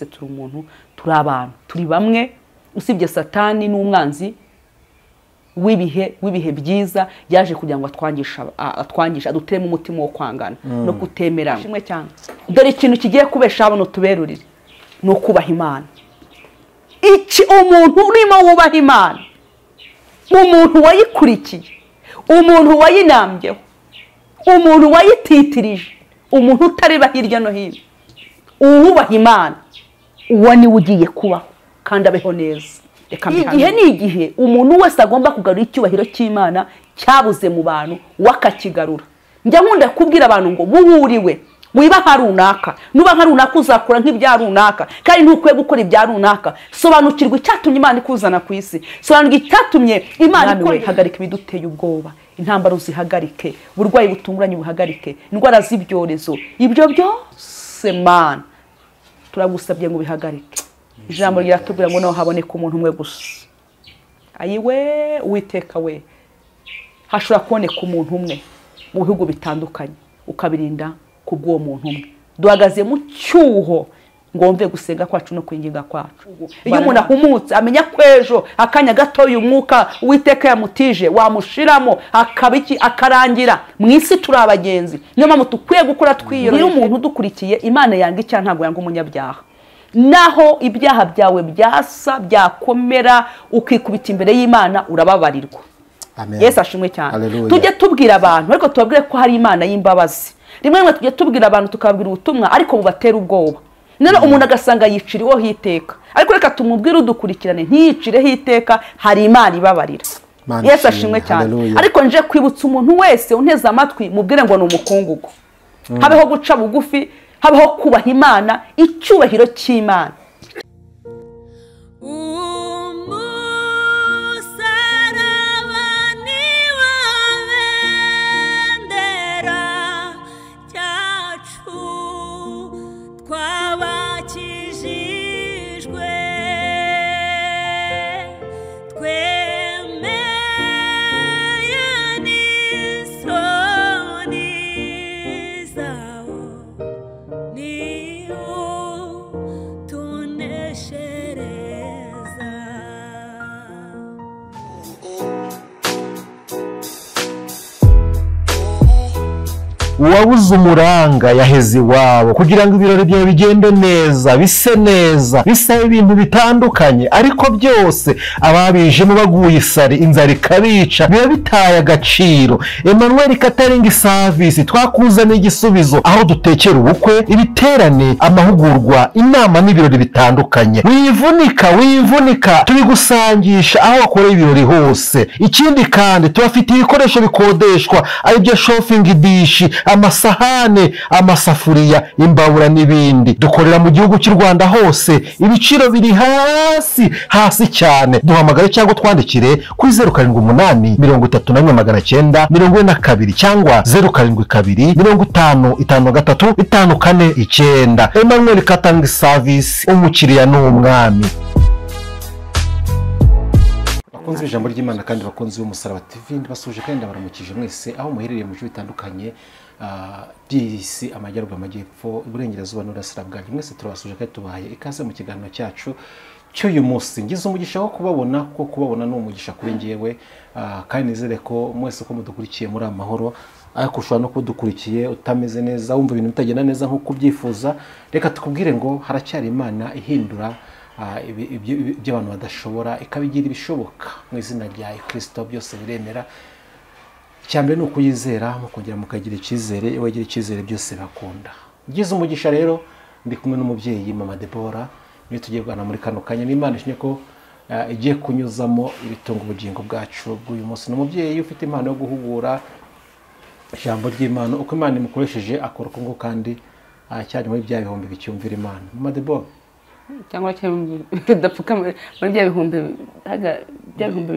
twese turi umuntu turi abantu turi bamwe usibye satani n'umwanzi w'ibihe byiza yaje kugira ngo atwangisha aduteremo umutima wo kwangana no kutemera kimwe cyane dore ikintu kigiye kubesha abano tuberurire no kubaha Imana iki umuntu urimo wubaha Imana umuntu wayikurikiye umuntu wayinambyeho umuntu wayititirije umuntu utareba hirya no hino uwubaha Imana uwo ni ugiye kubaho kandi abeho neza igihe ni igihe umuntu wese agomba kugarura icyubahiro cy'Imana cyabuze mu bantu wakakigarura njya nkunda kubwira abantu ngo buhuriwe wiba harunaka nuba harunaka uzakura nk'ibya runaka kandi ntukwiye gukora ibya runaka sobanukirwa icyatumye Imana ikuzana ku isi sobanukirwa icyatumye Imana ikora ihagarika ibiduteye ubwoba intambara uzihagarike uburwayi butunguranye buhagarike indwara z'ibyorezo ibyo byose Mana turagusabye ngo bihagarike ijambo ryatubwira ngo naho haboneka umuntu umwe gusa ayiwe Uwiteka we hashobora kuboneka umuntu umwe mu bihugu bitandukanye ukabirinda kubw'uwo muntu umwe duhagaze mu cyuho ngo wumve gusenga kwacu no kwinginga kwacu iyo umuntu ahumutse amenya kwejo akanya gato y'umwuka Uwiteka yamutije wamushiramo akabiki akarangira mu isi turi abagenzi niyo mpamvu tukwiye gukora twiyoroheje iyo umuntu udukurikiye Imana yanga icyaha ntabwo yanga umunyabyaha naho ibyaha byawe byasa byakomera ukikubita imbere y'Imana urababarirwa Yesu ashimwe cyane tujye tubwira abantu ariko tubabwire ko hari Imana y'imbabazi rimwe tujye tubwira abantu tukababwira ubutumwa ariko bubatera ubwoba none umuntu agasanga yiciriweho hiteka ariko reka tumubwire udukurikirane ntiyicireho iteka hari Imana ibabarira Yesu ashimwe cyane ariko nje kwibutsa umuntu wese unteze amatwi mubwire ngo ni umukungugu habeho guca bugufi habeho kubaha Imana icyubahiro cy'Imana uwabuze umuranga yaheze iwabo kugira ngo ibirori byawe bigende neza bise neza bisaba ibintu bitandukanye ariko byose ababijemo baguye isari inzara ikabica biba bitaye agaciro Emmanuel Catering Service twakuzaniye igisubizo aho dutekera ubukwe ibiterane amahugurwa inama n'ibirori bitandukanye wivunika tubigusangisha aho wakoreye ibirori hose ikindi kandi tubafite ibikoresho bikodeshwa ari byo shopping dish amasahane amasafuriya imbabura n'ibindi dukorera mu gihugu cy'u Rwanda hose ibiciro biri hasi cyane duhamagare cyangwa twandikire kuri 078 31 942 cyangwa 072 55 53 Emmanuel Catering Service umukiriya n'umwami bakunze ijambo ry'Imana kandi bakunze umusaraba TV ndibasuje kandi baramukije mwese aho muherereye mu bice bitandukanye by'isi amajyaruguru amajyepfo iburengerazuba n'urasira bwanyu mwese turabasuje kandi tubahaye ikaze mu kiganiro cyacu cy'uyu munsi ngize umugisha wo kubabona n'umugisha kuri ngewe kandi nizere ko mwese ko mudukurikiye muri amahoro ariko ushobora no kudukurikiye utameze neza wumva ibintu bitagenda neza nk'uko ubyifuza reka tukubwire ngo haracyari Imana ihindura iby'abantu badashobora ikabigira ibishoboka mu izina rya Kristo byose biremera cyambere no kuyizera mukongera mukagira icyizere wagira icyizere byose bakunda ngize umugisha rero ndi kumwe n'umubyeyi Mama Deborah niyo tugiye kugana muri kano kanya n'Imana ishimye ko igiye kunyuzamo ibitunga ubugingo bwacu bw'uyu munsi n'umubyeyi ufite impano yo guhugura ijambo ry'Imana uko Imana imukoresheje akora uko kandi cyane muri bya bihumbi bicyumvira Imana Mama Deborah cyangwa dapfuka muri bya bihumbi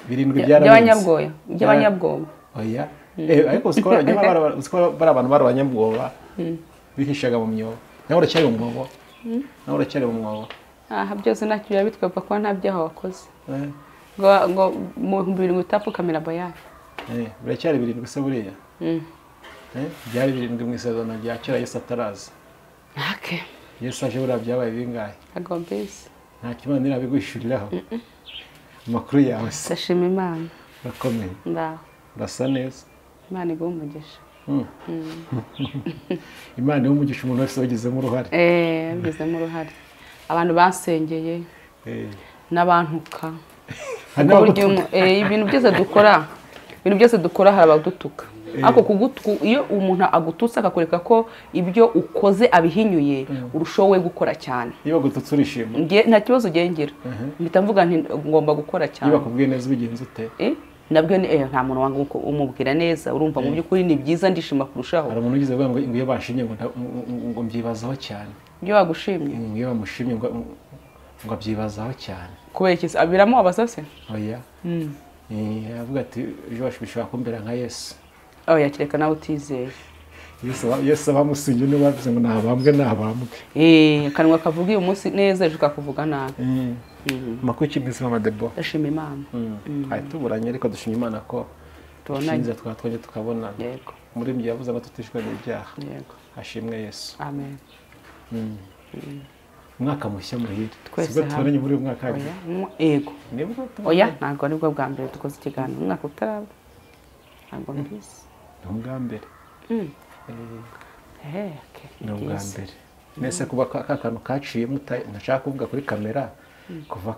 birindwi by'abanyabwoba oya ariko sikora bara abantu barabanyabwoba bihishaga mu myobo nawe uracyari mu mwobo byose ntacyo biba bitwapfa kuba nta byaha wakoze ngo mu 7 utapfukamira bayari biracyari 7 se buriya byari 7 mu isezerano rya kera Yesu ataraza Yesu aje buriya byabaye bingahe? ntabwo mbizi. Nta kimana irabiguhishuriraho. Amakuru yawe se ndashima Imana. urakomeye, ndaho. urasa neza. Imana iguhe umugisha. Imana iha umugisha umuntu wese wagizemo uruhare. Yabigizemo uruhare. Abantu bansengeye n'abantuka. Ibintu byose dukora hari abadutuka. Ariko iyo umuntu agututse akakwereka ko ibyo ukoze abihinyuye urushaho we gukora cyane. Iyo bagututse urishima? Nta kibazo ugengira. Mpita mvuga nti ngomba gukora cyane. Iyo bakubwiye neza ubigenza ute? Nabwo nta muntu wanga umubwira neza, urumva mu by'ukuri ni byiza, ndishima kurushaho. Hari umuntu ugize ngo iyo bashimye ngo mbyibazaho cyane. Iyo bagushimye? Iyo bamushimye ngo abyibazaho cyane. Kubera iki? Abiramo abasase? Oya. Avuga ati ejo bashobora kumbera nka Yesu. Oya, kereka nawe utizeye. Yesu abamusinye niwe bavuze ngo nabambwe. Akanwa kavuga uyu munsi neza ejo kakuvuga nabi. Makuru y'ikimisi Mama Debo. Ndashima Imana. Tuburanye ariko dushima Imana ko tubonanye twatwonye tukabonana. Yego. Muri mwe yavuze ngo tutishwe n'ibyaha. Yego. Hashimwe Yesu. Amen. Umwaka mushya muhire. Twese tubonanye muri uyu mwaka. Yego. Nibwo Oya, ntabwo nibwo bwa mbere dukoze ikiganiro. Umwaka utaraba. Ntabwo mbizi. Ni ubwa mbere. Ni ubwa mbere. Nese kuba kakantu kaciyemo ntashaka kuvuga kuri kamera kuva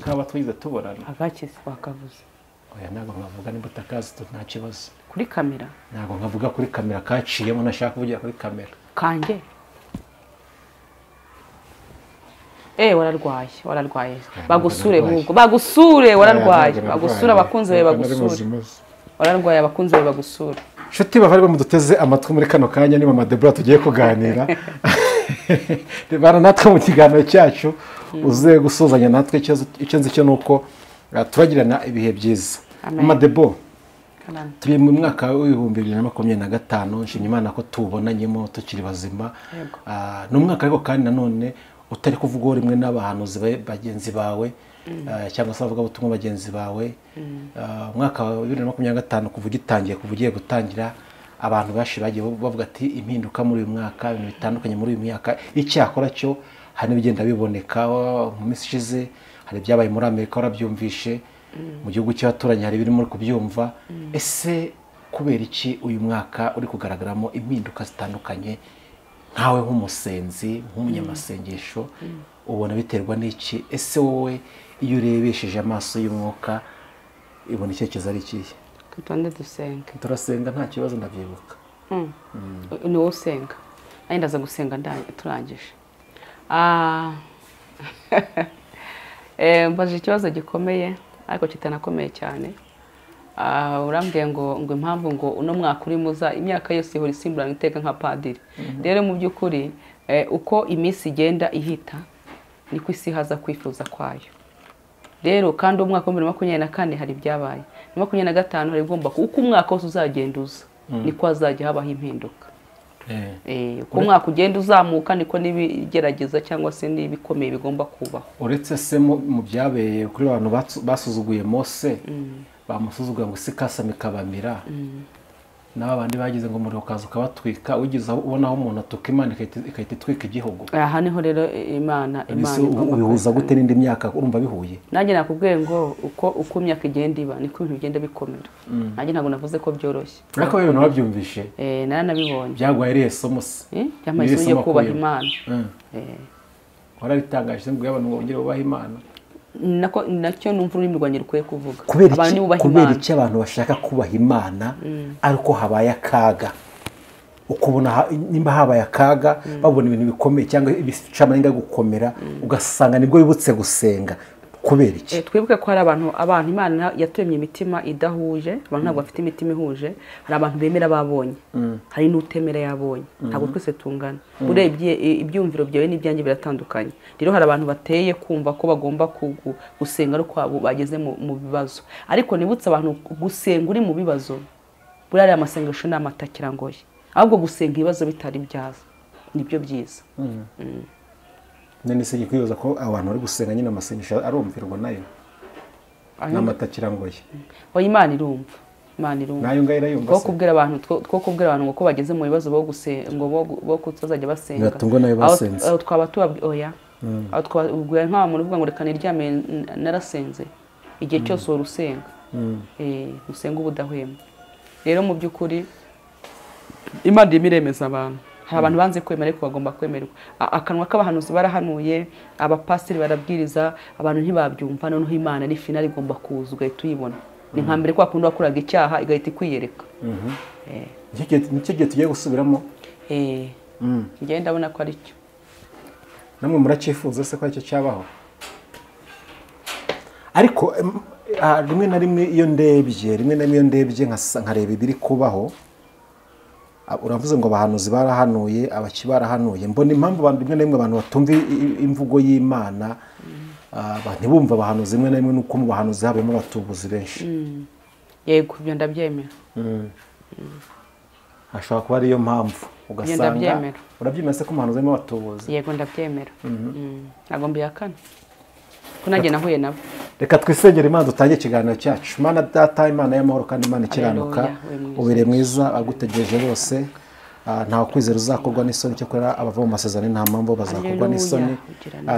kaba twize tuborana. Agakize wakavuze. Oya, ntabwo nkavuga nimba utakazi nta kibazo. Kuri kamera? Ntabwo nkavuga kuri kamera kaciyemo, ntashaka kuvugira kuri kamera. Kanjye? wararwaye. Bagusure ahubwo. Bagusure wararwaye. Bagusure abakunzi bawe bagusure. Wararwaye abakunzi bawe bagusure. Nshuti bavari bamuduteze amatwi muri kano kanya ni Mama Debora tugiye kuganira. Bana natwe mu kiganiro cyacu uze gusuzanya natwe icyo nzi cyo nuko turagirana ibihe byiza. Mama Debo, turi mu mwaka w'ibihumbi 2025, nshimye Imana ko tubonanyemo tukiri bazima. Ni umwaka ariko kandi nanone utari kuvuga rimwe n'abahanuzi bagenzi bawe cyangwa se avuga ubutumwa bagenzi bawe. Umwaka wa 2025 kuva ugiye gutangira, abantu bashi bagiye bavuga ati impinduka muri uyu mwaka, ibintu bitandukanye muri uyu mwaka. Icyakora cyo hari bigenda biboneka mu minsi ishize, hari byabaye muri Amerika warabyumvishe, mu gihugu cy'abaturanyi hari biri muri kubyumva. Ese kubera iki uyu mwaka uri kugaragaramo impinduka zitandukanye? Nkawe nk'umusenzi, nk'umunyamasengesho, ubona biterwa n'iki? Ese wowe iyo urebesheje amaso y'umwuka ibona icyerekezo ari ikihe? Tutonde dusenga. Turasenga nta kibazo ndabyibuka. Ni wowe usenga. Nanjye ndaza gusenga turangije. Mbaje ikibazo gikomeye ariko kitanakomeye cyane. Urambwiye ngo impamvu ngo uno mwaka uri muza imyaka yose ihora isimburana iteka nka padiri. Rero mu by'ukuri uko iminsi igenda ihita niko isi haza kwifuza kwayo. Rero kandi umwaka wa 2024 hari byabaye. 2025 hari igomba uko umwaka wose uzagenda uza niko azajya habaho impinduka. Uko umwaka ugenda uzamuka niko nibigerageza cyangwa se nibikomeye bigomba kubaho. Uretse se mu byabeye kuri abantu basuzuguye Mose, bamusuzuguye ngo si kasame kabamira, n'abandi bagize ngo umuriro ukaza ukabatwika, ugize ubonaho umuntu atuka Imana ikahita itwika igihugu. Aha niho rero Imana ubihuza gute n'indi myaka urumva bihuye? Nanjye nakubwiye ngo uko imyaka igenda iba niko ibintu bigenda bikomera. Nanjye ntabwo navuze ko byoroshye. Ariko wewe nababyumvishe? Naranabibonye. Byagwaye rero somo se? Byamaze yo kubaha Imana. Wararitangaje ngo y'abantu bongere bubaha Imana. Nacyo numva ururimi rwanjye rukwiye kuvuga. Kubera iki abantu bashaka kubaha Imana ariko habaye akaga? Ukubona nimba habaye akaga babona ibintu bikomeye cyangwa ibicamarenga gukomera, ugasanga nibwo bibutse gusenga. Kubera iki? Twibuke ko hari abantu Imana yaturemye imitima idahuje, abantu ntabwo bafite imitima ihuje. Hari abantu bemera babonye, hari n'utemera yabonye. Ntabwo twese tungana. Urebye ibyumviro byawe n'ibyanjye biratandukanye. Rero hari abantu bateye kumva ko bagomba gusenga ariko bageze mu bibazo. Ariko nibutse abantu gusenga uri mu bibazo, burari amasengesho n'amatakirangoye. Ahubwo gusenga ibibazo bitari byaza nibyo byiza. Nene se kwibaza ko abantu bari gusenga nyine amasengesho arumvirwa nayo n'amatakirangoye. Oya, Imana irumva. Imana irumva nayo ngayira yumva two kubwira abantu ngo ko bageze mu bibazo bo kutazajya basenga Ngatungo nayo basenze. aho twaba tubabwiye oya aho twabwira nka muntu uvuga ngo reka niryame narasenze igihe cyose wari usenga usenga ubudahwema rero mu by'ukuri Imana irimo iremeza abantu hari abantu banze kwemera ariko bagomba kwemerwa akanwa k'abahanuzi barahanuye abapasiteri barabwiriza abantu ntibabyumva noneho Imana ni finali igomba kuza ugahita uyibona ni nka mbere kwa kundi wakoraga icyaha igahita ikwiyereka nicyo gihe tugiye gusubiramo njyewe ndabona ko ari cyo namwe muracyifuza se ko aricyo cyabaho ariko rimwe na rimwe iyo ndebye nkareba ibiri kubaho uravuze ngo abahanuzi barahanuye abaki barahanuye mbona impamvu abantu rimwe na rimwe abantu batumva imvugo y'Imana ntibumva abahanuzi rimwe na rimwe nuko mu bahanuzi habemo abatubuzi benshi yego ibyo ndabyemera hashobora kuba ariyo mpamvu ugasanga urabyemera se ko umuhanuzi arimo abatubuzi yego ndabyemera ntabwo mbihakana ko nanjye nahuye nabo reka twisengere Imana dutange ikiganiro cyacu Mana data Imana y'amahoro kandi Imana ikiranuka ubere mwiza agutegereje bose nta kwizera uzakorwa n'isoni cyo kora abava mu masezerano nta mpamvu bazakorwa n'isoni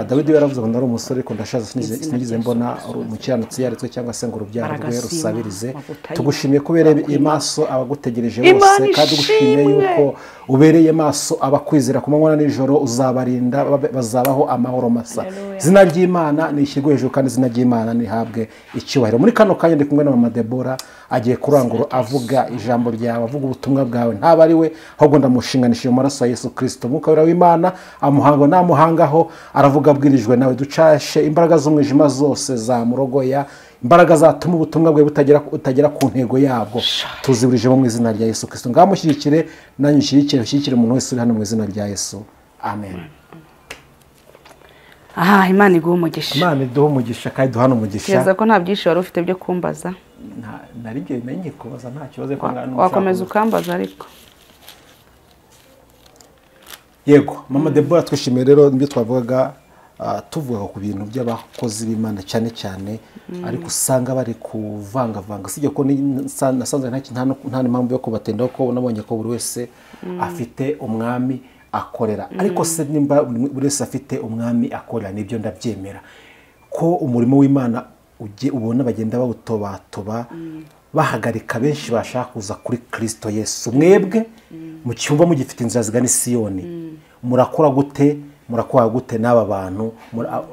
Dawidi yaravuze ngo nari umusore ariko ndashaje sinigize mbona umukiranutsi yaritswe cyangwa se ngo urubyaro rwe rusabirize tugushimiye ko ubereye maso abagutegereje bose kandi ugushimiye yuko ubereye maso abakwizera ku manywa n'ijoro uzabarinda bazabaho amahoro masa izina ry'Imana nishyirwe hejuru kandi izina ry'Imana nihabwe icyubahiro muri kano kanya ndi kumwe na Mama Deborah agiye kurangura avuga ijambo ryawe avuga ubutumwa bwawe ntaba ari we ahubwo ndamushinganishije mu maraso ya Yesu Kristo umwuka w'Imana amuhango namuhangaho aravuga abwirijwe nawe ducashe imbaraga z'umwijima zose zamurogoya imbaraga zatuma ubutumwa bwe butagera ku ntego yabwo tuziburije mu izina rya Yesu Kristo ngamushyigikire nanyu ushyigikire umuntu wese uri hano mu izina rya Yesu amen Imana iguha umugisha Imana iduha umugisha kandi duhana umugisha keza ko nta byinshi wari ufite byo kumbaza nari ngiye kubaza nta kibazo ko wakomeza ukambaza ariko yego Mama Deborah twishimiye rero ibyo twavugaga tuvuga ku bintu by'abakozi b'Imana cyane cyane ariko usanga bari kuvangavanga sijye ko nasanze nta n'impamvu yo kubatendaho ko nabonye ko buri wese afite umwami akorera ariko se nimba buri wese afite umwami akorera nibyo ndabyemera ko umurimo w'Imana ubona bagenda bawutobatoba bahagarika benshi bashaka kuza kuri Kristo Yesu mwebwe mu cyumba mugifite inzira zigana Siyoni murakora gute n'aba bantu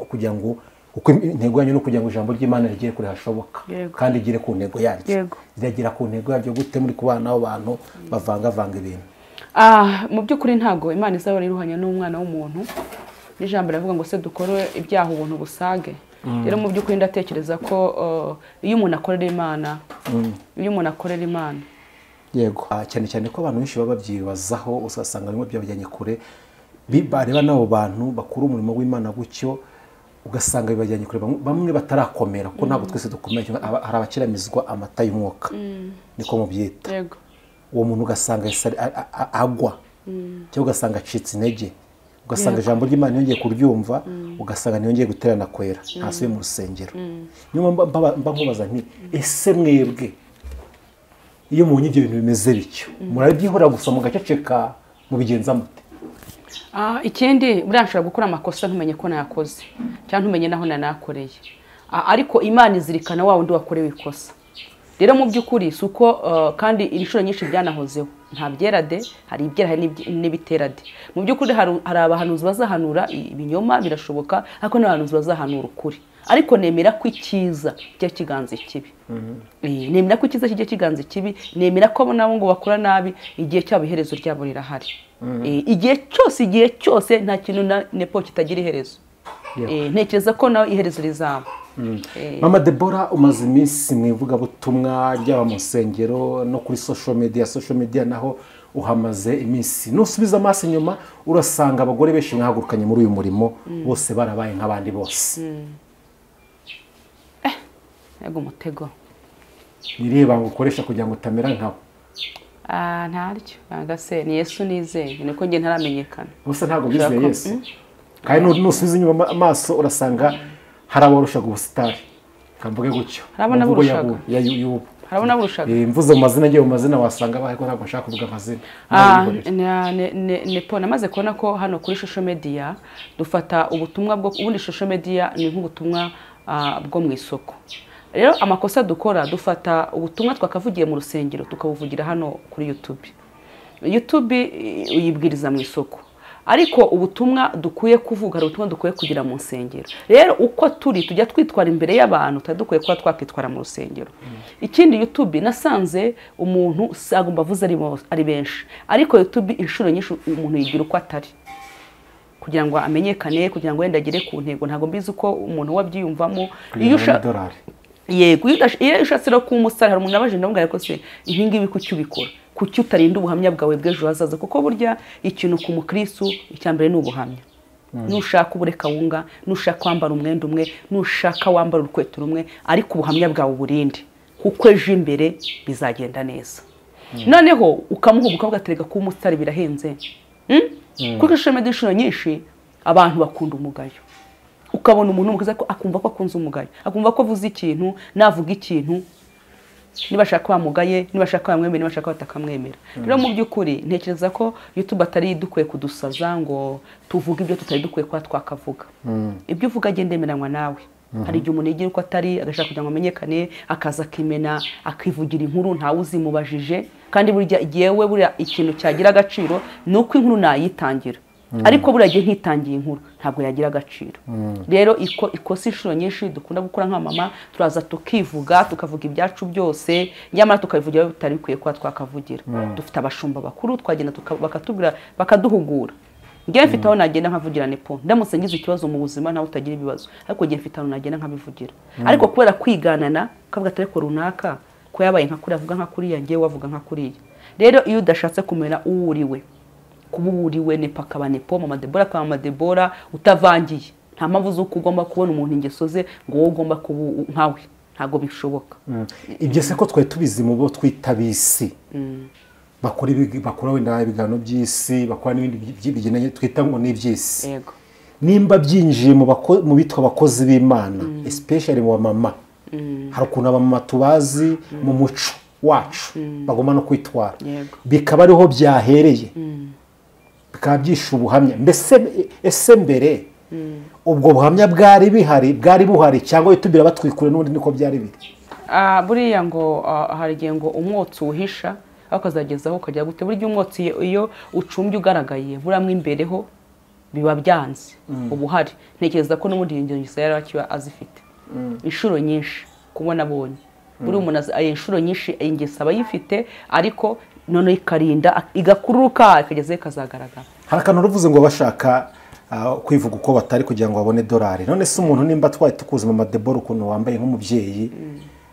kugira ngo uko intego yanyu no kugira ngo ijambo ry'Imana rigere kure hashoboka kandi igire ku ntego yaryo iragira ku ntego yaryo gute muri kubana n'abo bantu bavanga ibintu mu by'ukuri ntago Imana izabara iruhanya n'umwana w'umuntu n'ijambo rivuga ngo se dukore ibyaha ubuntu busage rero mu by'ukuri ndatekereza ko iyo umuntu akorera Imana yego cyane cyane ko abantu benshi baba babyibazaho usasanga bimwe byabajyanye kure bareba n'abo bantu bakuru umurimo w'Imana gutyo ugasanga bibajyanye kure bamwe batarakomera ko ntabwo twese dukomeye hari abakiramizwa amata y'umwuka niko mubyita uwo muntu ugasanga agwa cyangwa ugasanga acitse intege ugasanga ijambo ry'Imana yongeye kuryumva ugasanga ntiyongeye guterana kwera ntasubiye mu rusengero niyo mba nkubaza nti ese mwebwe iyo mubonye ibyo bintu bimeze bityo murabyihora gusa mugaceceka mubigenza mute ikindi buriya nshobora gukora amakosa ntumenye ko nayakoze cyangwa ntumenye naho nanakoreye ariko Imana izirikana wa wundi wakorewe ikosa rero mu by'ukuri si uko kandi inshuro nyinshi byanahozeho nta byera de hari ibyera n'ibitera de mu by'ukuri hari abahanuzi bazahanura ibinyoma birashoboka ariko n'abahanuzi bazahanura ukuri ariko nemera ko icyiza kijya kiganza ikibi nemera ko icyiza kijya kiganza ikibi nemera ko nabo ngo bakora nabi igihe cyabo iherezo ryabo rirahari igihe cyose nta kintu na nepo kitagira iherezo ntekereza ko nawe iherezo rizaba Mama Deborah umaze iminsi mu ivugabutumwa ryaba mu nsengero no kuri social media naho uhamaze iminsi nusubiza amaso inyuma urasanga abagore benshi mwahagurukanye muri uyu murimo bose barabaye nk'abandi bose yego umutego nireba ukoresha kugira ngo utamera nkabo ntaryo bagase ni Yesu nizeye niko nge ntaramenyekana bose ntabwo bizeye Yesu kandi nusubiza inyuma amaso urasanga hari abarushaga ubusitari kamvuge gutyo harabona burushaga mvuze mu mazina agiye mu mazina wasanga baheko ntabwo nshaka kuvuga amazina nepo namaze kubona ko hano kuri social media dufata ubutumwa bwo ubundi social media ni nk'ubutumwa bwo mu isoko. Rero amakosa dukora dufata ubutumwa twakavugiye mu rusengero tukabuvugira hano kuri YouTube uyibwiriza mu isoko, ariko ubutumwa dukuye kuvuga ari ubutumwa dukuye kugira mu nsengero. Rero uko tujya twitwara imbere y'abantu tadukwiye kuba twakitwara mu rusengero. Ikindi YouTube nasanze umuntu sagomba avuze ari benshi, ariko YouTube inshuro nyinshi umuntu yigira uko atari kugira ngo amenyekane, kugira ngo wenda agere ku ntego. Ntago mbizi uko umuntu wabyiyumvamo. Yego iyo ushatse no kumusara hari umuntu abaje ndamubwira ko se ibi ngibi kuki ubikora, kuki utarinda ubuhamya bwawe bw'ejo hazaza, kuko burya ikintu ku mukristo icyambere ni ubuhamya. Nushaka ubureka wunga, nushaka kwambara umwenda umwe, nushaka wambara urukweto rumwe, ariko ubuhamya bwawe burinde, kuko ejo imbere bizagenda neza. Noneho ukamuhuguka ugatereka ku musare birahenze. Kuko isheme dishino nyinshi abantu bakunda umugayo. Ukabona umuntu umukiza ko akumva ko akunze umugayo, akumva ko avuze ikintu, navuga ikintu nibashaka bamugaye, nibashaka bamwemera, nibashaka batakamwemera. Rero mu by'ukuri ntekereza ko YouTube atari dukwiye kudusaza ngo tuvuge ibyo tutari dukwiye kwa twakavuga. Ibyo uvuga agendemeranywa nawe. Hari igihe umuntu yigira uko atari agashaka kugira ngo amenyekane, akaza akimena, akivugira inkuru ntawe uzimubajije, kandi burya igiyewe burya ikintu cyagira agaciro nuko inkuru nayitangira. Ariko buragiye nkitangiye inkuru ntabwo yagira agaciro. Rero ikosa inshuro nyinshi dukunda gukora nka mama, turaza tukivuga, tukavuga ibyacu byose, nyamara tukabivugira bitari bikwiye kwa twakavugira. Dufite abashumba bakuru twagenda bakatubwira, bakaduhugura. Ngiye mfite aho nagenda nkavugira nepo, ndamutse ngize ikibazo mu buzima nawe utagira ibibazo, ariko ngiye mfite aho nagenda nkabivugira. Ariko kubera kwiganana kavuga atari ko runaka ko yabaye nka kuri avuga nka kuri yanjye wavuga nka kuri. Rero iyo udashatse kumera uwuriwe kuburiwe nepa akaba nepo, mama Debora akaba mama Debora, utavangiye nta mpamvu zo kugomba kubona umuntu ingeso ze ngo wowe ugomba kuba nkawe, ntago bishoboka. Ibyo se ko twe tubizi mu bo twitabisi bakora wenda ibigano by'isi, bakora n'ibindi by'ibigenanye twita ngo n'iby'isi. Yego, nimba byinjiye mu bitwa abakozi b'Imana, especially mu mama, hari ukuntu abamama tubazi mu muco wacu bagomba no kwitwara, bikaba ariho byahereye, bikaba byisha ubuhamya. Mbese ese mbere ubwo buhamya bwari buhari cyangwa itubira batwikure n'undi niko byari biri? Buriya ngo hari igihe ngo umwotsi uhisha akazagezaho ukajya gute. Burya umwotsi iyo ucumbye ugaragaye buramwe imbereho biba byanze ubuhari. Ntekereza ko n'ubundi ingendo yari akiba azifite inshuro nyinshi kubona abonye. Buri umuntu inshuro nyinshi ingesa abayifite, ariko none ikarinda igakururuka ikageze kazagaragara. Hari akantu ruvuze ngo bashaka kwivuga uko batari kugira ngo babone dolari. None se umuntu nimba twaye tukuze mama Debora ukuntu wambaye nk'umubyeyi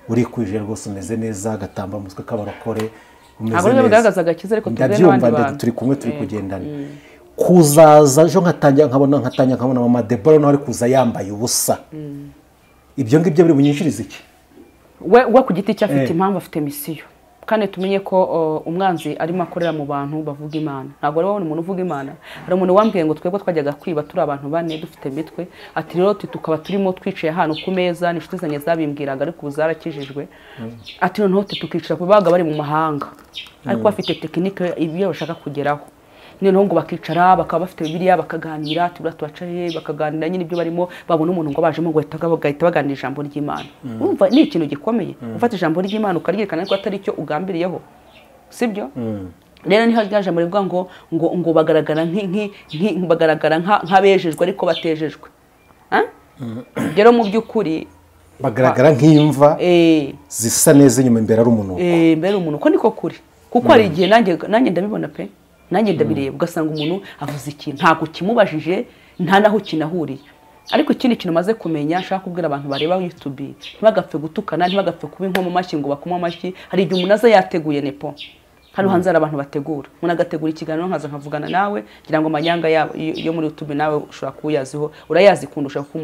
uri kwije rwose umeze neza, agatamba mutwe k'abarokore umeze neza, bigaragaza agakiza, ariko ndabyumva turi kumwe turi kugendana. Kuzaza ejo nkabona mama Debora nawe ari kuza yambaye ubusa, ibyo ngibyo biri bunyinshirize iki? We ku giti cyafite impamvu, afite misiyo. Kandi tumenye ko umwanzi arimo akorera mu bantu bavuga Imana. Ntabwo ari wowe umuntu uvuga Imana. Hari umuntu wambwiye ngo twebwe twajyaga kwiba turi abantu bane dufite mitwe, ati rero tukaba turimo twicaye hano ku meza, n'inshuti zanjye zabimbwiraga ariko uzarakijijwe. Ati noneho tukicara baga bari mu mahanga, ariko bafite tekinike ibyo bashaka kugeraho. Noneho ngo bakicara bakaba bafite Bibiliya bakaganira, tubura tubacaye bakaganira nyine ibyo barimo, babona umuntu ngo bajemo ngo bahita baganira ijambo ry'Imana. Urumva ni ikintu gikomeye ufata ijambo ry'Imana ukaryekana ko atari cyo ugambiriyeho, sibyo? Rero ni haje muri bwa ngo bagaragara bagaragara nk'abejejwe ariko batejejwe. Rero mu by'ukuri bagaragara nk'imva zisa neza inyuma imbere ari umuntu. Imbere umuntu ko niko kuri, kuko hari igihe nanjye ndabibona pe, nanjye ndabireba ugasanga umuntu avuze ikintu ntago kimubajije, nta naho kinahuriye. Ariko ikindi kintu maze kumenya nshaka kubwira abantu bareba YouTube, ntibagapfe gutukana, ntibagapfe kuba inkoma amashyi ngo bakoma amashyi. Hari igihe umuntu aza yateguye nepo, hano hanze abantu bategura, umuntu agategura ikiganiro nkaza nkavugana nawe, kugira ngo amanyanga yo muri YouTube nawe ushobora kuyaziho, urayazi kundusha kuko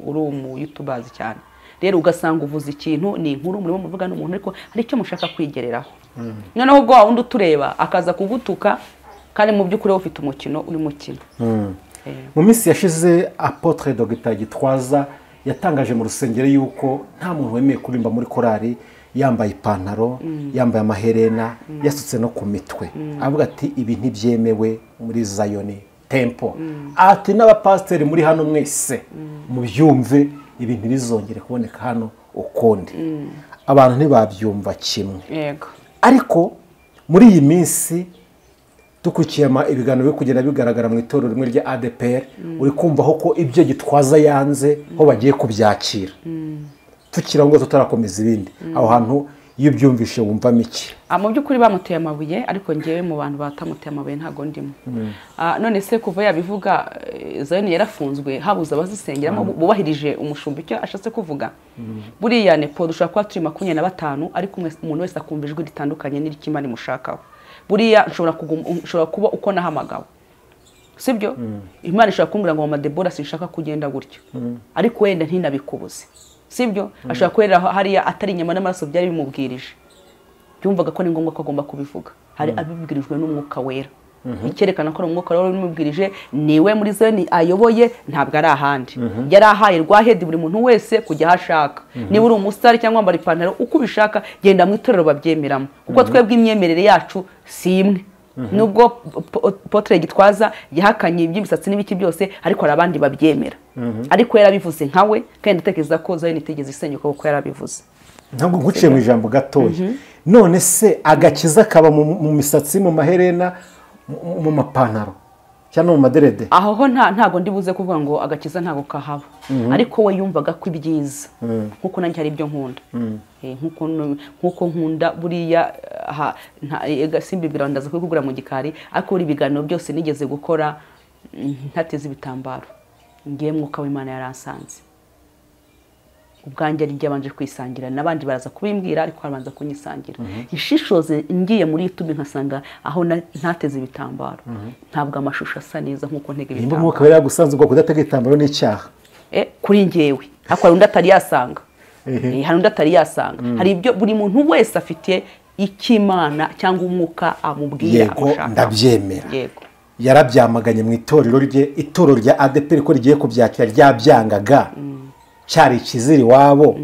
uri umu YouTubers cyane. Rero ugasanga uvuze ikintu ni inkuru murimo muvuga n'umuntu, ariko hari icyo mushaka kwigereraho. Noneho ubwo wundi utureba akaza kugutuka, kandi mu by'ukuri ufite umukino uri mukino. Mu minsi yashize Apotre Dr Gitwaza yatangaje mu rusengero yuko nta muntu wemeye kuririmba muri korari yambaye ipantaro yambaye amaherena yasutse no ku mitwe avuga ati ibi ntibyemewe muri Zayoni tempo ati n'abapasiteri muri hano mwese mubyumve ibi ntibizongere kuboneka hano ukundi abantu ntibabyumva kimwe yego ariko muri iyi minsi dukurikiye ibiganiro byo kugenda bigaragara mu itorero rimwe rya ADPR uri kumvaho ko ibyo Gitwaza yanze ho bagiye kubyakira tukira ngo tutarakomeza ibindi aho hantu iyo byumvishe wumvamo iki mu by'ukuri bamuteye amabuye ariko ngewe mu bantu batamuteye amabuye ntago ndimo none se kuva yabivuga Zayoni yarafunzwe habuze abazisengeramo bubahirije umushumba icyo ashatse kuvuga buriya nepo dushobora kuba turi 25 ariko umuntu wese akumva ijwi ritandukanye n'irikimana imushakaho buriya ushobora kuba uko nahamagawe sibyo Imana ishobora kumbwira ngo mama Debora sinshaka kugenda gutyo ariko wenda ntinabikubuze sibyo ashobora kwera hariya atari inyama n'amaraso byari bimubwirije byumvaga ko ni ngombwa ko agomba kubivuga hari abibwirijwe n'umwuka wera icyerekana ko umwuka wera umubwirije niwe muri Zayoni ayoboye ntabwo ari ahandi yari ahaye rwahedi buri muntu wese kujya hashaka niba uri umusitari cyangwa wambara ipantaro uko ubishaka genda mu itorero babyemeramo kuko twebwe imyemerere yacu si imwe nubwo Apotre Gitwaza yahakanye iby'imisatsi n'ibiki byose ariko hari abandi babyemera ariko yarabivuze nkawe kandi ndatekereza ko Zayoni itegeze isenyuka kuko yarabivuze ntabwo guciye mu ijambo gatoya none se agakiza kaba mu misatsi mu maherena mu mapantaro cyangwa mu maderede aho ho ntago ndibuze kuvuga ngo agakiza ntago kahaba ariko we yumvaga ko ibyiza nkuko nanjye hari ibyo nkunda nkuko nkunda buriya simbi birandaza kwigugura mu gikari ariko buri biganiro byose nigeze gukora ntateze ibitambaro ngiye mwuka w'Imana yaransanze ubwanjye ari byabanje kwisangira nabandi baraza kubimbwira ariko habanza kunyisangira ishishoze ngiye muri YouTube nkasanga aho ntateze ibitambaro ntabwo amashusho asa neza nkuko ntege ibitambaro nimba mwuka wera gusanzwe ngo kudatega ibitambaro n'icyaha kuri ngewe akora undi atari yasanga hari undi atari yasanga hari ibyo buri muntu wese afite ikimana cyangwa umwuka amubwira amushaka ndabyemera yego yarabyamaganye mu itorero rya ADPR ko rigiye kubyakira ryabyangaga cyari ikiziri wabo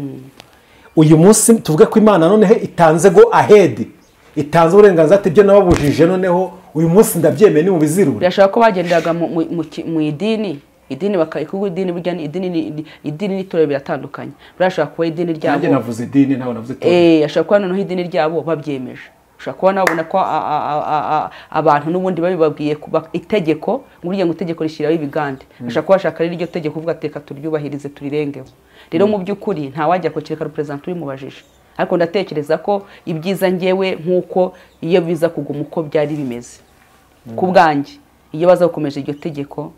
uyu munsi tuvuge ko Imana noneho itanze go ahead itanze uburenganzira ati byo nababujije noneho uyu munsi ndabyemeye ni mu bizirura birashaka ko bagendaga mu idini bakayikugu idini burya idini n'itorero biratandukanye birashaka kuba idini ryabo nanjye navuze idini nawe navuze itorero ashaka kuba noneho idini ryabo babyemeje ushaka kuba nabona ko abantu n'ubundi babibabwiye kuba itegeko nguriye ngo itegeko rishyiraho ibigande ashaka kuba ashaka rero iryo tegeko uvuga teka turyubahirize turirengeho rero mu by'ukuri nta wajya kokireka represent uri mubajije ariko ndatekereza ko ibyiza ngewe nkuko iyo biza kuguma uko byari bimeze ku bwanjye iyo baza gukomeje iryo tegeko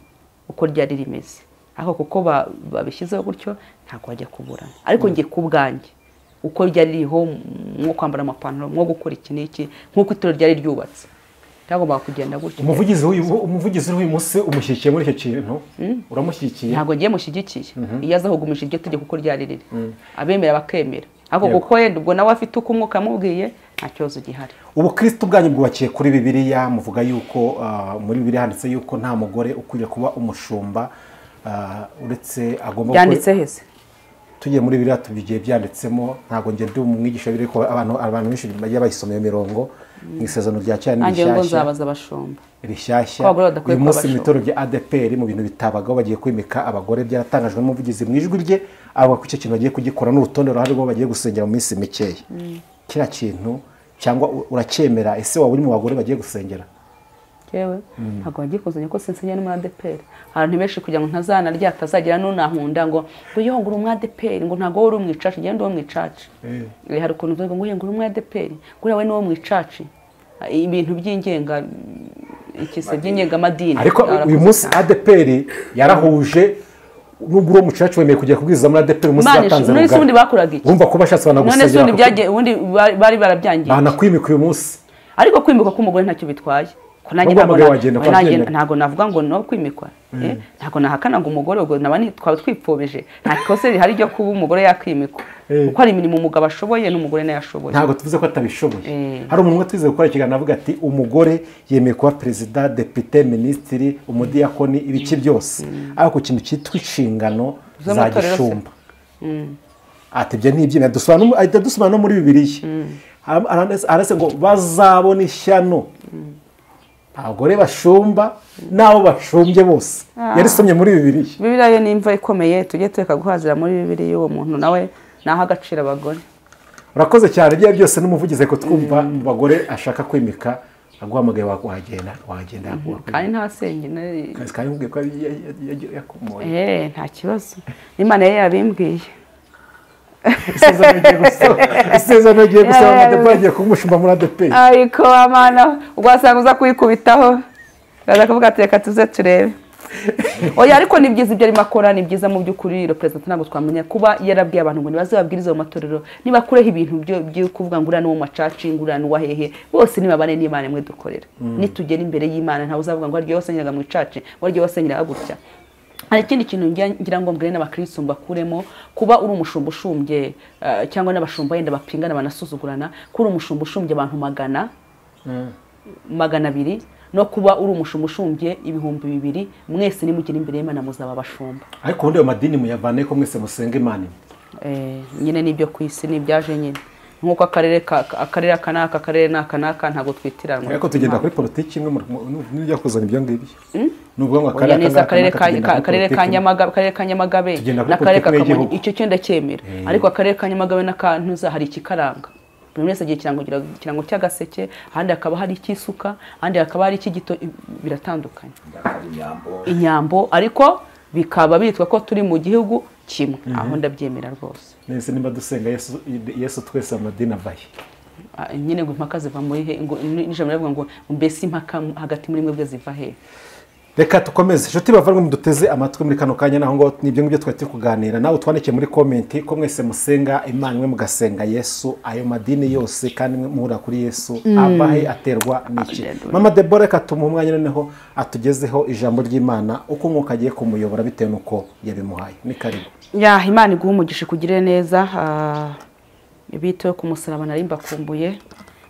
uko ryari rimeze ariko kuko babishyizeho gutyo ntabwo wajya kuburana ariko ngiye ku bwanjye uko ryari ririho mwo kwambara amapantaro mwo gukora iki n'iki nkuko itorero ryari ryubatse cyangwa kugenda gutyo umuvugizi w'uyu munsi umushyigikiye muri icyo kintu uramushyigikiye ntabwo ngiye mushyigikiye iyo aza kugumisha iryo tegeko uko ryari riri abemera bakemera ariko kuko yenda ubwo nawe afite uko umwuka amubwiye nta kibazo gihari ubukristo bwanyu bwubakiye kuri Bibiliya muvuga yuko muri Bibiliya handitse yuko nta mugore ukwiriye kuba umushumba uretse agomba byanditse hese tugiye muri Bibiliya tubigiye byanditsemo ntago nge ndi umwigisha biri ko abantu benshi bagiye bayisomeye mirongo mu isezerano rya cyane n'ishyashya ngo nzabaza abashumba rishyashya uyu munsi mu itorero rya ADPR mu bintu bitabagaho bagiye kwimika abagore byaratangajwe n'umuvugizi mu ijwi rye avuga ko icyo kintu bagiye kugikora n'urutonde ruhari rwo bagiye gusengera mu minsi mikeya kira kintu cyangwa uracyemera ese waba uri mu bagore bagiye gusengera yewe ntabwo bagiye kuzanya ko sensenya muri ADPR abantu benshi kugira ngo ntazana ryatazagira n'unankunda ngo yongura mu ADPR ngo ntago wari umwicaci ngende wo mwicaci hari ukuntu uvuga ngo yongura mu ADPR gura we no mwicaci ibintu by'ingenga ikise by'ingenga madini ariko uyu munsi ADPR yarahuje nubwo umucaci wemeye kujya kubwiza muri ADPR umunsi batanze none sundi bakuraga iki urumva ko bashatse banagusengera none sundi byagiye ubundi bari barabyangiye banakwimika uyu munsi ariko kwimika k'umugore ntacyo bitwaye ntago navuga ngo no kwimikwa ntago nahakana ngo umugore ubwo nabani twaba twipfobeje nta kose rihari ryo kuba umugore yakwimikwa uko ari imirimo umugabo ashoboye n'umugore nayo ashoboye ntago tuvuze ko atabishoboye hari umuntu twize gukora ikiganiro avuga ati umugore yemeye kuba perezida depite minisitiri umudiyakoni ibiki byose ariko ku kintu cyitwa inshingano za gishumba ati ibyo ntibyemera dusoma no muri bibiliya arase ngo bazabona ishyano abagore bashumba n'abo bashumbye bose yarisomye muri bibiliya. Bibiliya yo ni imva ikomeye, tujye tureka guhazira muri bibiliya uwo muntu nawe naho agaciro abagore. Urakoze cyane ibyo byose n'umuvugize ko twumva mu bagore ashaka kwimika aguhamagaye wagenda kandi nta senge kandi nkubwiye ko yakomoye nta kibazo Imana yari yabimbwiye. Isezerano giye gusaba Amadebe kumushumba muri ADP. Ariko amana ugwasanga uza kuyikubitaho gaza kuvuga ati reka tuze turebe. Oya ariko ni byiza ibyo ari makora, ni byiza mu by'ukuri represent ntabwo twamenya kuba yarabwiye abantu ngo nibaze babwirize mu matorero niba kureho ibintu byo kuvuga ngo urana wo macaci ngurana wa hehe bose nibabane n'Imana imwe dukorera. Nitugera imbere y'Imana ntawe uzavuga ngo aryo wasenyeraga mu icaci ngo aryo wasenyeraga gutya. Hari ikindi kintu ngira ngo mbwire n'abakristo mbakuremo kuba uri umushumba ushumbye cyangwa n'abashumba yenda bapingana banasuzugurana kuri umushumba ushumbye abantu magana abiri no kuba uri umushumba ushumbye 2,000 mwese nimugire imbere y'Imana muzaba bashumba. Ariko undi amadini muyavane ko mwese musenga Imana. Nyine nibyo kwisi nibyaje nyine nkuko akarere kanaka akarere naka ntago twitiranwa. Ariko tugenda kuri politiki imwe n'ibyo kuzana ibyo ngibyo. Nubwo ngo akarere ka Nyamagabe n'akarere kakamenya icyo cyenda cyemera. Ariko akarere ka Nyamagabe n'akantuza hari ikikaranga. Buri wese agiye kirango cy'agaseke, ahandi akaba hari ikisuka, ahandi akaba hari ikigito, biratandukanye. Inyambo ariko bikaba bitwa ko turi mu gihugu kimwe. Aho ndabyemera rwose. Nese nimba dusenga Yesu twese amadini avaye. Nyine ngo impaka ziva muri he ngo nijambo rivuga ngo mbese impaka hagati muri mwe bwe ziva he. Reka tukomeze inshuti bavanywe muduteze amatwi muri kano kanya naho ngo nibyo ngibyo twari kuganira nawe twandike muri comment ko mwese musenga Imana mwe mugasenga Yesu ayo madini yose kandi muhura kuri Yesu abahe aterwa n'iki. Mama Deborah katuma umwanya noneho atugezeho ijambo ry'Imana uko mwuka agiye kumuyobora bitewe nuko yabimuhaye. Ni karibu. Ya Imana iguha umugisha kugire neza ibito ku musaraba narimba kumbuye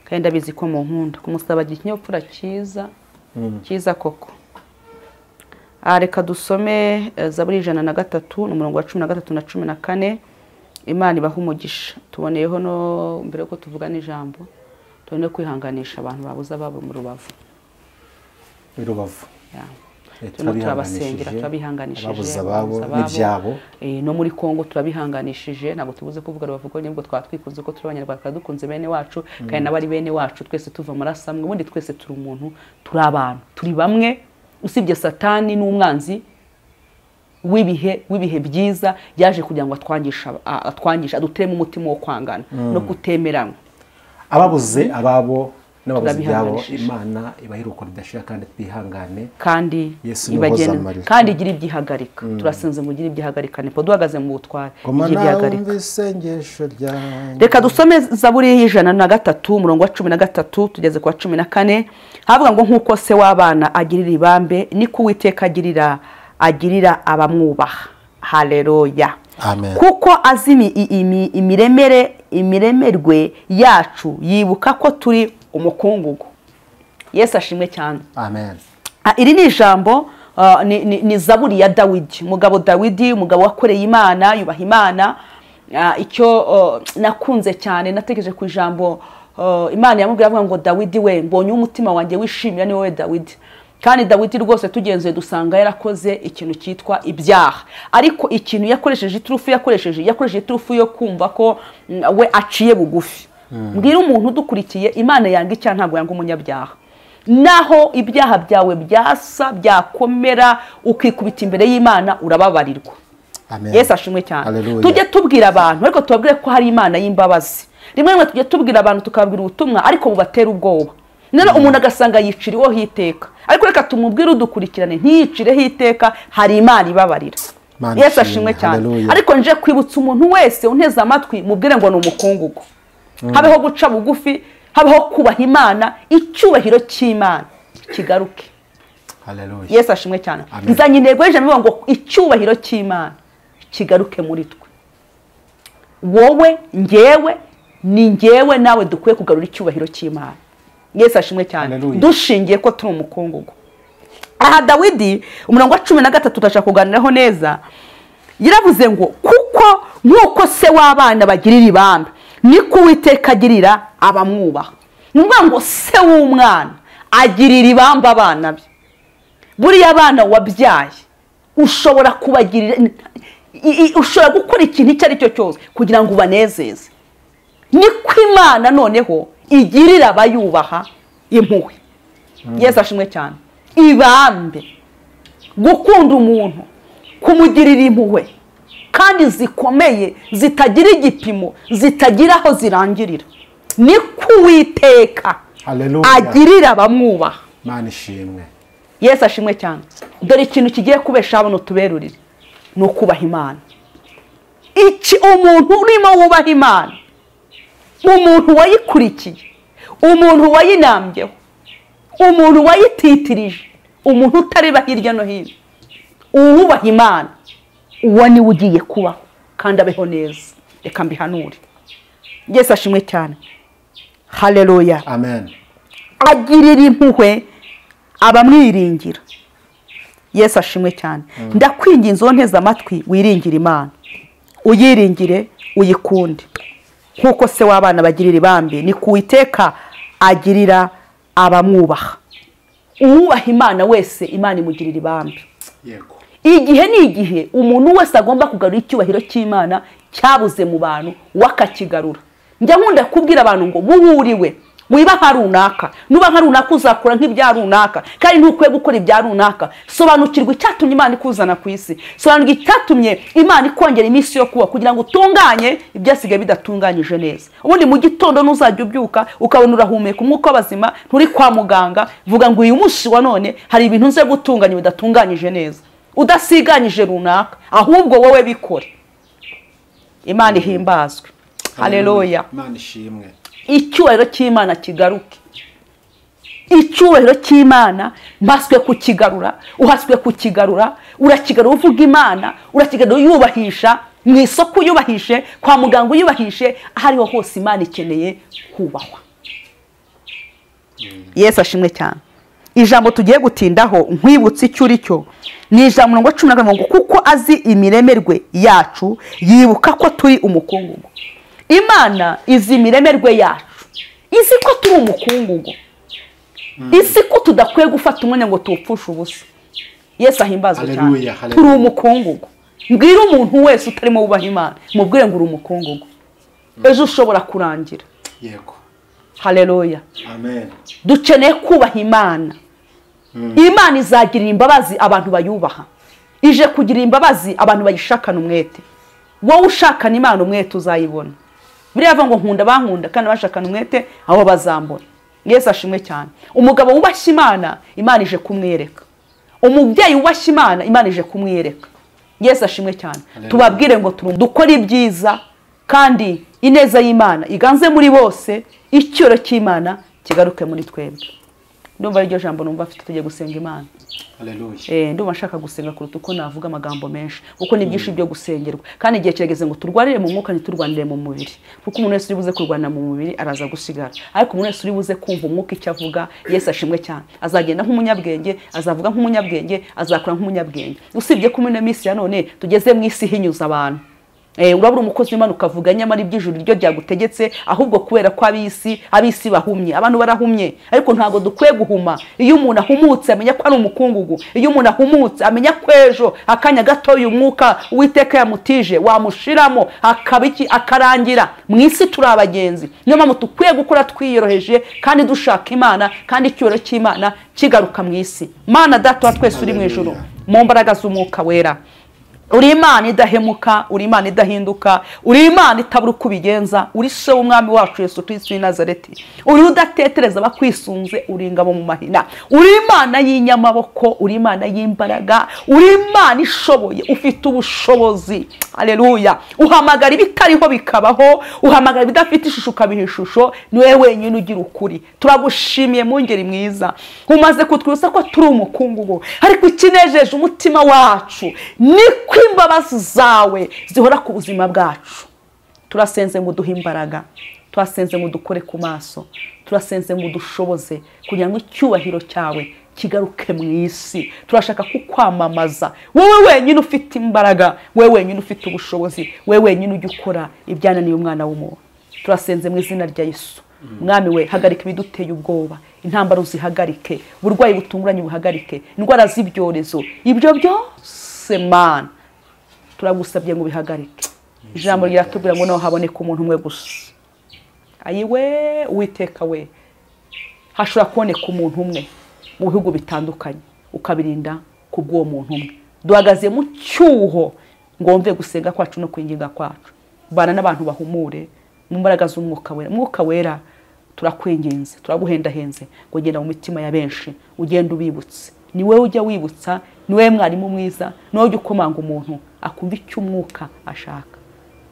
kandi ndabizi ko mu nkunda ku musaraba gikinyopfura cyiza koko. Reka dusome Zaburi 103 n'umurongo wa 13 na 14. Imana ibaha umugisha. Tuboneyeho no mbere ko tuvuga n'ijambo tubone kwihanganisha abantu babuza babo mu Rubavu. Turabasengera turabihanganishije ababuza babo n'ibyabo no muri Kongo turabihanganishije ntabwo tubuze kuvuga Rubavu ko nibwo twatwikunze ko turi abanyarwanda dukunze bene wacu kandi nabari bene wacu twese tuva marasamwe ubundi twese turi umuntu turi abantu turi bamwe usibye Satani n'umwanzi w'ibihe byiza yaje kugira ngo atwangisha aduteremo umutima wo kwangana no kutemerana. Ababuze ababo n'ababuze byabo Imana ibahiruko ridashira kandi twihangane kandi ibagene kandi igira ibyihagarika. Turasenze mu gira ibyihagarikane po duhagaze mu butware igira ibyihagarika. Reka dusome Zaburi 103 umurongo wa 13 tugeze ku wa 14 havuga ngo nkuko se w'abana agirira ibambe niko Uwiteka agirira abamwubaha. Haleluya. Amen. Kuko azimi imiremerwe yacu yibuka ko turi umukungugu. Yesu ashimwe cyane. Amen. Iri ni ijambo ni Zaburi ya Dawidi. Umugabo Dawidi, umugabo wakoreye Imana, yubaha Imana. Icyo nakunze cyane natekereje ku ijambo Imana yamubwira avuga ngo Dawidi we mbonye umutima wanjye wishimira ni wowe Dawidi. Kandi Dawidi rwose tugenzuye dusanga yarakoze ikintu cyitwa ibyaha. Ariko ikintu yakoresheje iturufu yo kumva ko we aciye bugufi. Mbwira umuntu udukurikiye Imana yanga icyaha ntabwo yanga umunyabyaha. Naho ibyaha byawe byakomera ukikubita imbere y'Imana urababarirwa. Yesu ashimwe cyane. Tujye tubwira abantu ariko tubabwire ko hari Imana y'imbabazi. Rimwe tujye tubwira abantu tukabwira ubutumwa ariko bubatera ubwoba. Nero umuntu agasanga yiciriweho hiteka. Ariko reka tumubwire udukurikirane ntiyicireho iteka hari Imana ibabarira. Yesu ashimwe cyane. Ariko nje kwibutsa umuntu wese unteze amatwi mubwire ngo ni umukungugu. Habeho guca bugufi, habeho kubaha Imana, icyubahiro cy'Imana kigaruke. Haleluya. Yesu ashimwe cyane. Nzanye intego y'ijambo ngo icyubahiro cy'Imana kigaruke muri twe. Wowe ngewe ni ngewe nawe dukwiye kugarura icyubahiro cy'Imana. Yesu ashimwe cyane. Dushingiye ko turi umukungugu. Aha Dawidi umurongo wa 13 turashaka kuganiraho neza. Yaravuze ngo kuko nk'uko se w'abana bagirira ibambe niko Uwiteka agirira abamwubaha. Ni ukuvuga ngo se w'umwana agirira ibambe abana be. Buriya abana wabyaye ushobora kubagirira, ushobora gukora ikintu icyo ari cyo cyose kugira ngo ubanezeze. Niko Imana noneho igirira abayubaha impuhwe. Yesu ashimwe cyane. Ibambe, gukunda umuntu, kumugirira impuhwe kandi zikomeye, zitagira igipimo, zitagira aho zirangirira. Niko Uwiteka agirira abamwubaha. Mana ishimwe. Yesu ashimwe cyane. Dore ikintu kigiye kubesha hano tuberurire, ni ukubaha Imana. Umuntu urimo wubaha Imana, umuntu wayikurikiye, umuntu wayinambyeho, umuntu wayititirije, umuntu utareba hirya no hino, uwubaha Imana, uwo niwe ugiye kubaho kandi abeho neza. Reka mbihanure. Yesu ashimwe cyane. Haleluya. Amen. Agirira impuhwe abamwiringira. Yesu ashimwe cyane. Ndakwinginze nteze amatwi wiringire Imana, uyiringire, uyikunde nk'uko se w'abana bagirira ibambe niko Uwiteka agirira abamwubaha. Uwubaha Imana wese Imana imugirira ibambe. Yego. Igihe ni igihe umuntu wese agomba kugarura icyubahiro cy'Imana cyabuze mu bantu wakakigarura. Njya nkunda kubwira abantu ngo buhuriwe wiba nka runaka, nuba nka runaka uzakura nk'ibya runaka, kandi ntukwiye gukora ibya runaka. Sobanukirwa icyatumye Imana ikuzana ku isi, sobanukirwa icyatumye Imana ikongera iminsi yo kuba kugira ngo utunganye ibyasigaye bidatunganyije neza. Ubundi mu gitondo nuzajya ubyuka ukabona urahumeka umwuka w'abazima, nturi kwa muganga, vuga ngo uyu munsi wa none hari ibintu nze gutunganya bidatunganyije neza, udasiganyije runaka, ahubwo wowe bikore. Imana ihimbazwe. Haleluya. Imana ishimwe. Icyubahiro cy'Imana kigaruke. Icyubahiro cy'Imana mbaswe kukigarura, uhaswe kukigarura, urakigarura uvuga Imana, urakigarura uyubahisha, mu isoko uyubahishe, kwa muganga uyubahishe, ahariho hose Imana ikeneye kubahwa. Yesu ashimwe cyane. Ijambo tugiye gutindaho nkwibutse icyo uri cyo ni ijambo 10 ngo kuko azi imiremerwe yacu yibuka ko turi umukungugu. Imana izi imiremerwe yacu, izi ko turi umukungugu, izi ko tudakwiye gufata umwanya ngo tupfushe ubusa. Yesu ahimbazwe cyane. Turi umukungugu. Mbwira umuntu wese utarimo wubaha Imana, mubwire ngo uri umukungugu, ejo ushobora kurangira. Yego. Haleluya. Amen. Dukeneye kubaha Imana. Imana izagirira imbabazi abantu bayubaha, ije kugirira imbabazi abantu bayishakana umwete. Wowe ushakana Imana umwete uzayibona. Biriya ngo nkunda bankunda kandi bashakana umwete aho bazambona. Yesu ashimwe cyane. Umugabo wubashye Imana, Imana ije kumwereka. Umubyeyi wubashye Imana, Imana ije kumwereka. Yesu ashimwe cyane. Tubabwire ngo dukora ibyiza kandi ineza y'Imana iganze muri bose, icyoro cy'Imana kigaruke muri twebwe. Ndumva iryo jambo numva afite tugiye gusenga Imana. Haleluya. Ndumva nshaka gusenga kuruta uko navuga amagambo menshi, kuko ni byinshi byo gusengerwa kandi igihe kirageze ngo turwarire mu mwuka ntiturwanire mu mubiri, kuko umuntu wese uri buze kurwana mu mubiri araza gusigara, ariko umuntu wese uri buze kumva umwuka icyo avuga. Yesu ashimwe cyane. Azagenda nk'umunyabwenge, azavuga nk'umunyabwenge, azakora nk'umunyabwenge. Usibye ko muri minsi ya none tugeze mu isi hinyuza abantu. Urabura umukozi w'Imana ukavuga nyamara iby'ijuru ryo ryagutegetse, ahubwo kubera ko abisi bahumye, abantu barahumye. Ariko ntago dukwiye guhuma. Iyo umuntu ahumutse amenya ko ari umukungugu, iyo umuntu ahumutse amenya ko ejo akanya gato uyu mwuka Uwiteka yamutije wamushiramo akabiki akarangira. Mu isi turi abagenzi, niyo mpamvu dukwiye gukora twiyoroheje kandi dushaka Imana, kandi icyoro cy'Imana kigaruka mu isi. Mana Data wa twese uri mu ijuru, mu mbaraga z'umwuka wera, uri Imana idahemuka, uri Imana idahinduka, uri Imana itabura uko ubigenza, uri se w'umwami wacu Yesu Kristo w'i Nazareti, uri udatetereza abakwisunze, uri ingabo mu mahina, uri Imana y'inyamaboko, uri Imana y'imbaraga, uri Imana ishoboye, ufite ubushobozi. Haleluya. Uhamagara ibitariho bikabaho, uhamagara ibidafite ishusho ukabiha ishusho. Niwe wenyine ugira ukuri. Turagushimiye mu ngeri mwiza, umaze kutwibutsa ko turi umukungugu, ariko ikinejeje umutima wacu niko imbabazi zawe zihora ku buzima bwacu. Turasenze ngo duhe imbaraga, turasenze ngo dukore ku maso, turasenze ngo dushoboze kugira ngo icyubahiro cyawe kigaruke mu isi. Turashaka kukwamamaza wowe wenyine ufite imbaraga, wowe wenyine ufite ubushobozi, wowe wenyine ujya ukora ibyananiye umwana w'umuntu. Turasenze mu izina rya Yesu. Mwami we, hagarika ibiduteye ubwoba, intambara uzihagarike, uburwayi butunguranye buhagarike, indwara z'ibyorezo, ibyo byose Mana turagusabye ngo bihagarike. Ijambo riratubwira ngo naho haboneka umuntu umwe gusa. Ayiwe Uwiteka we, hashobora kuboneka umuntu umwe mu bihugu bitandukanye, ukabirinda kubw'uwo muntu umwe. Duhagaze mu cyuho ngo wumve gusenga kwacu no kwinginga kwacu. Bana n'abantu bahumure mu mbaraga z'umwuka wera. Mwuka wera turakwinginze, turaguhendahenze ngo genda mu mitima ya benshi, ugenda ubibutse. Ni wewe ujya wibutsa, ni wewe mwarimu mwiza, ni wewe ujya ukomanga umuntu akumva icyo umwuka ashaka.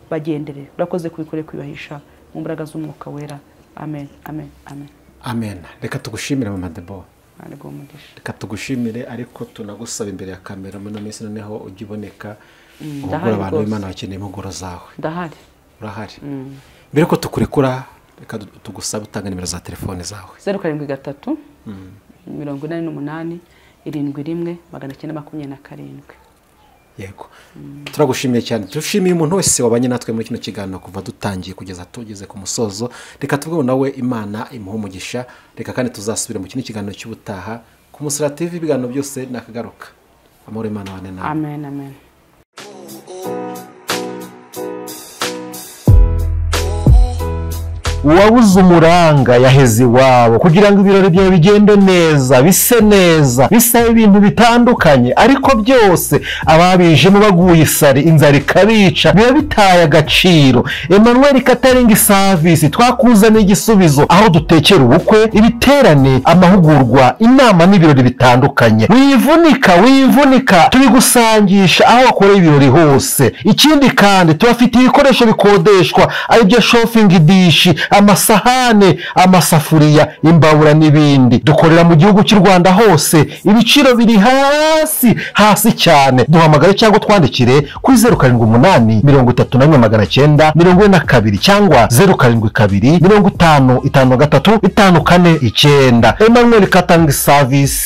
Bagendere, urakoze kubikore kwibahisha mu mbaraga z'umwuka wera. Amen, amen, amen. Amen. Reka tugushimire Mama Debo. Reka tugushimire, ariko tunagusaba imbere ya kamera muri minsi noneho ujya uboneka ugura abantu b'Imana bakeneye impuguro zawe. Ndahari. Urahari. Mbere ko tukurekura, reka tugusaba utanga nimero za telefone zawe. 07 48 71 927. Yego. Turagushimiye cyane. Tushimiye umuntu wese wabanye natwe muri kino kiganiro kuva dutangiye kugeza tugeze ku musozo. Reka tuvuge nawe Imana imuha umugisha. Reka kandi tuzasubira mu kino kiganiro cy'ubutaha ku Musara TV. Ibiganiro byose nakagaruka. Amahoro Imana wane nawe. Amen, amen. Uwabuze umuranga yaheze iwabo kugira ngo ibirori byawe bigende neza, bise neza, bisaba ibintu bitandukanye, ariko byose ababijemo baguye isari, inzara ikabica, biba bitaye agaciro. Emmanuel Catering Service twakuzaniye igisubizo, aho dutekera ubukwe, ibiterane, amahugurwa, inama n'ibirori bitandukanye. Wivunika tubigusangisha aho wakoreye ibirori hose. Ikindi kandi tubafite ibikoresho bikodeshwa, ari byo shopping dish, amasahane, amasafuriya, imbabura n'ibindi. Dukorera mu gihugu cy'u Rwanda hose, ibiciro biri hasi cyane. Duhamagare cyangwa twandikire kuri 078 31 942 cyangwa 072 50 53 54 9. Emmanuel Catering Service.